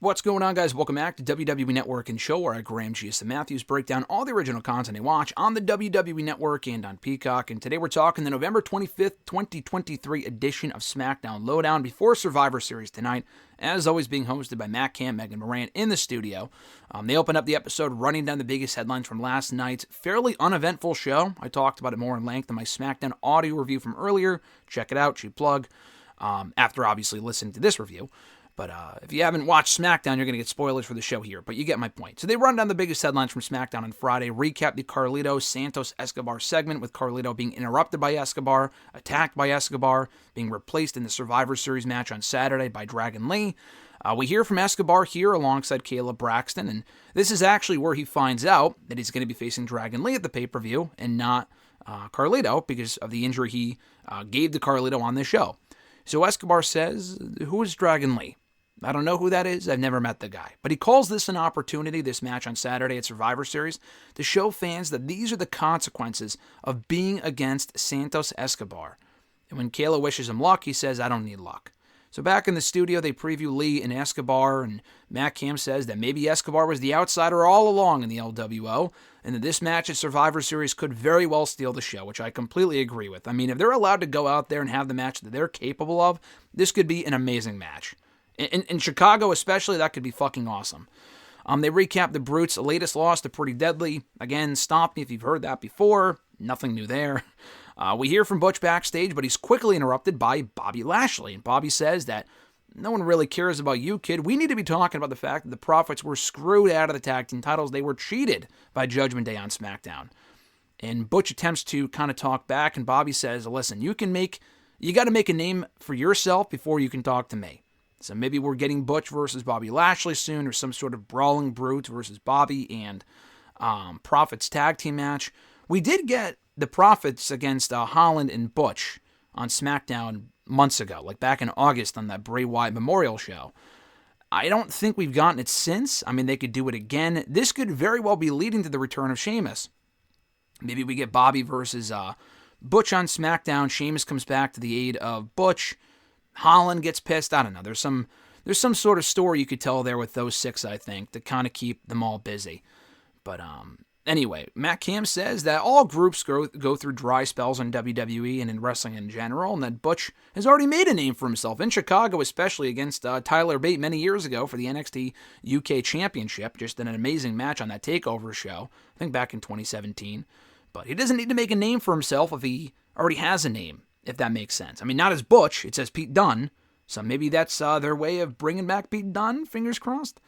What's going on, guys? Welcome back to WWE Network and Show, where I, Graham G.S. Matthews, break down all the original content I watch on the WWE Network and on Peacock. And today we're talking the November 25th, 2023 edition of SmackDown LowDown before Survivor Series tonight. As always, being hosted by Matt Cam, Megan Moran in the studio. They open up the episode running down the biggest headlines from last night's fairly uneventful show. I talked about it more in length in my SmackDown audio review from earlier. Check it out, cheap plug, after obviously listening to this review. But if you haven't watched SmackDown, you're going to get spoilers for the show here, but you get my point. So they run down the biggest headlines from SmackDown on Friday, recap the Carlito-Santos-Escobar segment, with Carlito being interrupted by Escobar, attacked by Escobar, being replaced in the Survivor Series match on Saturday by Dragon Lee. We hear from Escobar here alongside Caleb Braxton, and this is actually where he finds out that he's going to be facing Dragon Lee at the pay-per-view and not Carlito because of the injury he gave to Carlito on this show. So Escobar says, "Who is Dragon Lee? I don't know who that is. I've never met the guy." But he calls this an opportunity, this match on Saturday at Survivor Series, to show fans that these are the consequences of being against Santos Escobar. And when Kayla wishes him luck, he says, "I don't need luck." So back in the studio, they preview Lee and Escobar, and Matt Cam says that maybe Escobar was the outsider all along in the LWO, and that this match at Survivor Series could very well steal the show, which I completely agree with. I mean, if they're allowed to go out there and have the match that they're capable of, this could be an amazing match. In Chicago especially, that could be fucking awesome. They recap the Brutes' latest loss to Pretty Deadly. Again, stop me if you've heard that before. Nothing new there. We hear from Butch backstage, but he's quickly interrupted by Bobby Lashley. And Bobby says that no one really cares about you, kid. We need to be talking about the fact that the Profits were screwed out of the tag team titles. They were cheated by Judgment Day on SmackDown. And Butch attempts to kind of talk back, and Bobby says, "Listen, you got to make a name for yourself before you can talk to me." So maybe we're getting Butch versus Bobby Lashley soon, or some sort of brawling Brutes versus Bobby and Profits tag team match. We did get the Profits against Holland and Butch on SmackDown months ago, like back in August on that Bray Wyatt Memorial show. I don't think we've gotten it since. I mean, they could do it again. This could very well be leading to the return of Sheamus. Maybe we get Bobby versus Butch on SmackDown. Sheamus comes back to the aid of Butch. Holland gets pissed. I don't know. There's some sort of story you could tell there with those six, I think, to kind of keep them all busy. But anyway, Matt Cam says that all groups go through dry spells in WWE and in wrestling in general, and that Butch has already made a name for himself in Chicago, especially against Tyler Bate many years ago for the NXT UK Championship. Just an amazing match on that TakeOver show, I think back in 2017. But he doesn't need to make a name for himself if he already has a name, if that makes sense. I mean, not as Butch, it says Pete Dunne, so maybe that's their way of bringing back Pete Dunne, fingers crossed.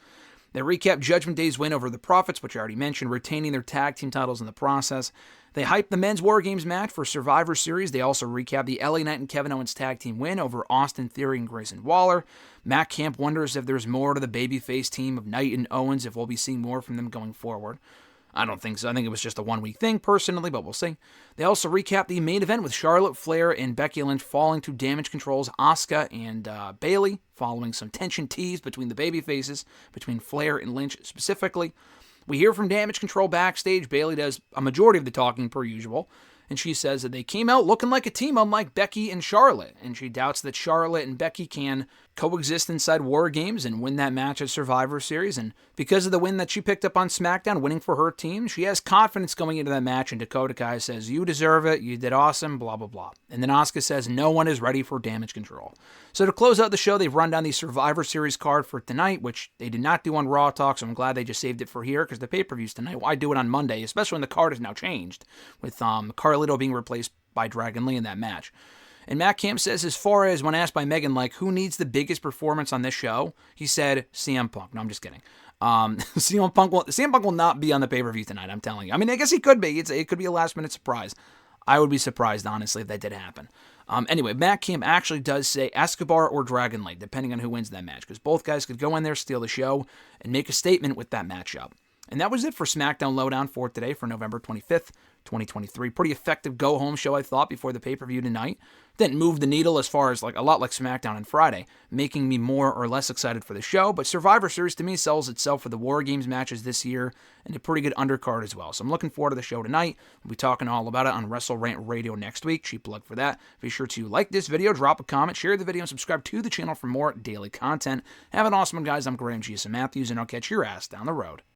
They recap Judgment Day's win over the Profits, which I already mentioned, retaining their tag team titles in the process. They hype the Men's War Games match for Survivor Series. They also recap the LA Knight and Kevin Owens tag team win over Austin Theory and Grayson Waller. Matt Camp wonders if there's more to the babyface team of Knight and Owens, if we'll be seeing more from them going forward. I don't think so. I think it was just a one-week thing, personally, but we'll see. They also recap the main event with Charlotte Flair and Becky Lynch falling to Damage Control's Asuka and Bayley, following some tension teased between the babyfaces, between Flair and Lynch specifically. We hear from Damage Control backstage. Bayley does a majority of the talking, per usual, and she says that they came out looking like a team unlike Becky and Charlotte, and she doubts that Charlotte and Becky can coexist inside War Games and win that match at Survivor Series. And because of the win that she picked up on SmackDown, winning for her team, she has confidence going into that match, and Dakota Kai says, "You deserve it, you did awesome, blah, blah, blah." And then Asuka says, "No one is ready for Damage Control." So to close out the show, they've run down the Survivor Series card for tonight, which they did not do on Raw Talk, so I'm glad they just saved it for here, because the pay-per-view's tonight. Why do it on Monday, especially when the card has now changed, with Carlito being replaced by Dragon Lee in that match. And Matt Camp says, as far as when asked by Megan, like, who needs the biggest performance on this show, he said CM Punk. No, I'm just kidding. CM Punk will not be on the pay-per-view tonight, I'm telling you. I mean, I guess he could be. It could be a last-minute surprise. I would be surprised, honestly, if that did happen. Anyway, Matt Camp actually does say Escobar or Dragon Lee, depending on who wins that match, because both guys could go in there, steal the show, and make a statement with that matchup. And that was it for SmackDown LowDown for today, for November 25th, 2023. Pretty effective go-home show, I thought, before the pay-per-view tonight. didn't move the needle as far as like a lot like SmackDown and Friday, making me more or less excited for the show. But Survivor Series to me sells itself for the War Games matches this year and a pretty good undercard as well. So I'm looking forward to the show tonight. We'll be talking all about it on WrestleRant Radio next week. Cheap plug for that. Be sure to like this video, drop a comment, share the video, and subscribe to the channel for more daily content. Have an awesome one, guys. I'm Graham G.S. Matthews, and I'll catch your ass down the road.